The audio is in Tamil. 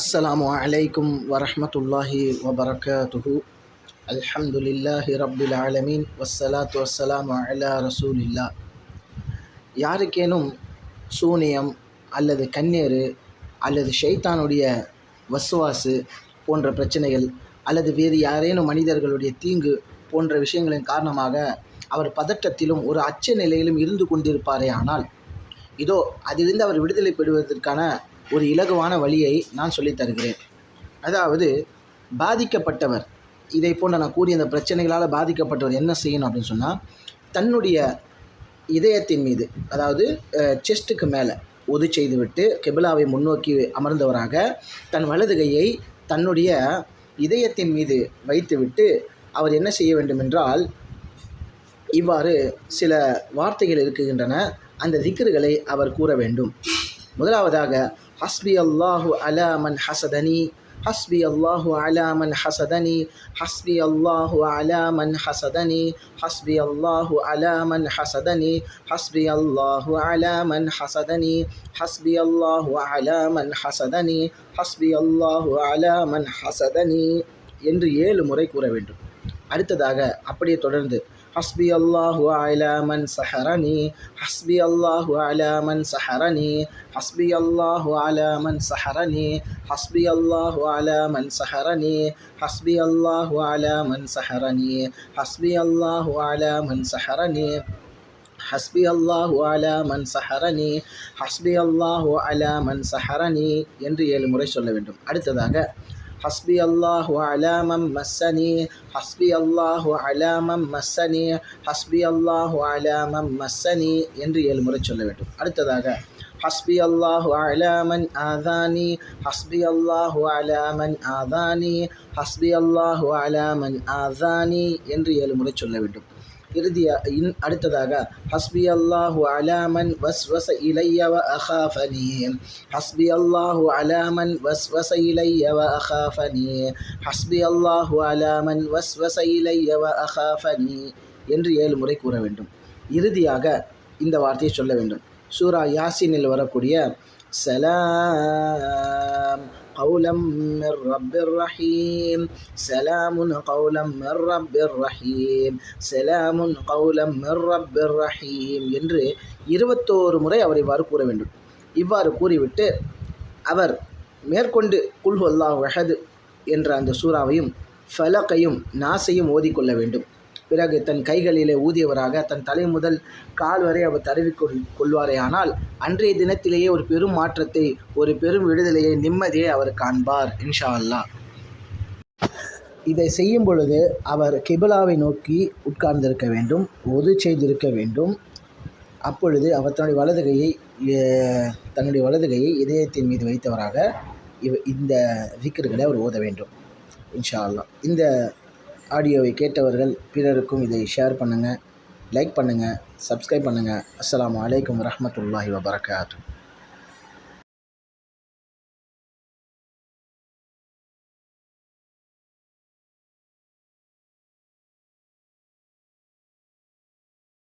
السلام عليكم ورحمة الله وبركاته. الحمد لله رب العالمين والصلاة والسلام على رسول الله. யாருக்கேனும் சூனியம் அல்லது கண்ணேறு அல்லது ஷைத்தானுடைய வசுவாசு போன்ற பிரச்சனைகள் அல்லது வேறு யாரேனும் மனிதர்களுடைய தீங்கு போன்ற விஷயங்களின் காரணமாக அவர் பதற்றத்திலும் ஒரு அச்ச நிலையிலும் இருந்து கொண்டிருப்பாரே ஆனால் இதோ அதிலிருந்து அவர் விடுதலை பெறுவதற்கான ஒரு இலகுவான வழியை நான் சொல்லித் தருகிறேன். அதாவது பாதிக்கப்பட்டவர் இதை போன்ற நான் கூறிய அந்த பிரச்சனைகளால் பாதிக்கப்பட்டவர் என்ன செய்யணும் அப்படின்னு சொன்னால், தன்னுடைய இதயத்தின் மீது, அதாவது செஸ்ட்டுக்கு மேலே ஒது செய்துவிட்டு கிபிலாவை முன்னோக்கி அமர்ந்தவராக தன் வலது கையை தன்னுடைய இதயத்தின் மீது வைத்துவிட்டு அவர் என்ன செய்ய வேண்டும் என்றால், இவ்வாறு சில வார்த்தைகள் இருக்குகின்றன. அந்த திக்ருகளை அவர் கூற வேண்டும். முதலாவதாக ஹஸ்பி அல்லாஹு அலா மன் ஹசதனி, ஹஸ்பி அல்லாஹு அலா மன் ஹசதனி, ஹஸ்பி அல்லாஹு அலா மன் ஹசதனி, ஹஸ்பி அல்லாஹு அலா மன் ஹசதனி, ஹஸ்பி அல்லாஹு அலா மன் ஹசதனி, ஹஸ்பி அல்லாஹு அலா மன் ஹசதனி, ஹஸ்பி அல்லாஹு அலா மன் ஹசதனி என்று 7 முறை கூற வேண்டும். அடுத்ததாக அப்படியே தொடர்ந்து ஹஸ்பி அல்லாஹு அலா மன் சஹரனி, ஹஸ்பி அல்லாஹு அலா மன் சஹரனி, ஹஸ்பி அல்லாஹு அலா மன் சஹரனி, ஹஸ்பி அல்லாஹு அலா மன் சஹரனி, ஹஸ்பி அல்லாஹு அலா மன் சஹரனி, ஹஸ்பி அல்லாஹு அலா மன் சஹரனி, ஹஸ்பி அல்லாஹு அலா மன் சஹரனி, ஹஸ்பி அல்லாஹு அலா மன் சஹரனி என்று 7 முறை சொல்ல வேண்டும். அடுத்ததாக ஹஸ்பி அல்லாஹு அலா மன் மஸ்ஸனி, ஹஸ்பி அல்லாஹு அலா மன் மஸ்ஸனி, ஹஸ்பி அல்லாஹு அலா மன் மஸ்ஸனி என்று 7 முறை சொல்ல வேண்டும். அடுத்ததாக ஹஸ்பி அல்லாஹு அலா மன் ஆதானி, ஹஸ்பி அல்லாஹு அலா மன் ஆதானி, ஹஸ்பி அல்லாஹு அலா மன் ஆதானி என்று 7 முறை சொல்ல வேண்டும். அடுத்ததாக ஹஸ்பி அல்லாஹு அலா மன் வஸ்வஸ இலைய வ அகாஃபனி, ஹஸ்பி அல்லாஹு அலா மன் வஸ்வஸ இலைய வ அகாஃபனி, ஹஸ்பி அல்லாஹு அலா மன் வஸ்வஸ இலைய வ அகாஃபனி என்று 7 முறை கூற வேண்டும். இறுதியாக இந்த வார்த்தையை சொல்ல வேண்டும். சூரா யாசீனில் வரக்கூடிய சலாம் கௌலம் மிர் ரப்பிர் ரஹீம், சலாமுன் கௌலம் மிர் ரப்பிர் ரஹீம், சலாமுன் கௌலம் மிர் ரப்பிர் ரஹீம் என்று 21 முறை அவர் இவ்வாறு கூற வேண்டும். இவ்வாறு கூறிவிட்டு அவர் மேற்கொண்டு குல் ஹுவல்லாஹு அஹத் என்ற அந்த சூறாவையும் ஃபலக்கையும் நாஸையும் ஓதிக்கொள்ள வேண்டும். பிறகு தன் கைகளிலே ஊதியவராக தன் தலை முதல் கால் வரை அவர் தடவிக்கொள்வாரே ஆனால் அன்றைய தினத்திலேயே ஒரு பெரும் மாற்றத்தை, ஒரு பெரும் விடுதலையை, நிம்மதியை அவர் காண்பார் இன்ஷா அல்லாஹ். இதை செய்யும் பொழுது அவர் கிபிலாவை நோக்கி உட்கார்ந்திருக்க வேண்டும், ஒது செய்திருக்க வேண்டும். அப்பொழுது அவர் தன்னுடைய வலது கையை இதயத்தின் மீது வைத்தவராக இந்த திக்ருகளை அவர் ஓத வேண்டும் இன்ஷா அல்லாஹ். இந்த ஆடியோவை கேட்டவர்கள் பிறருக்கும் இதை ஷேர் பண்ணுங்கள், லைக் பண்ணுங்கள், சப்ஸ்கிரைப் பண்ணுங்கள். அஸ்ஸலாமு அலைக்கும் வரஹ்மத்துல்லாஹி வபரகாத்துஹு.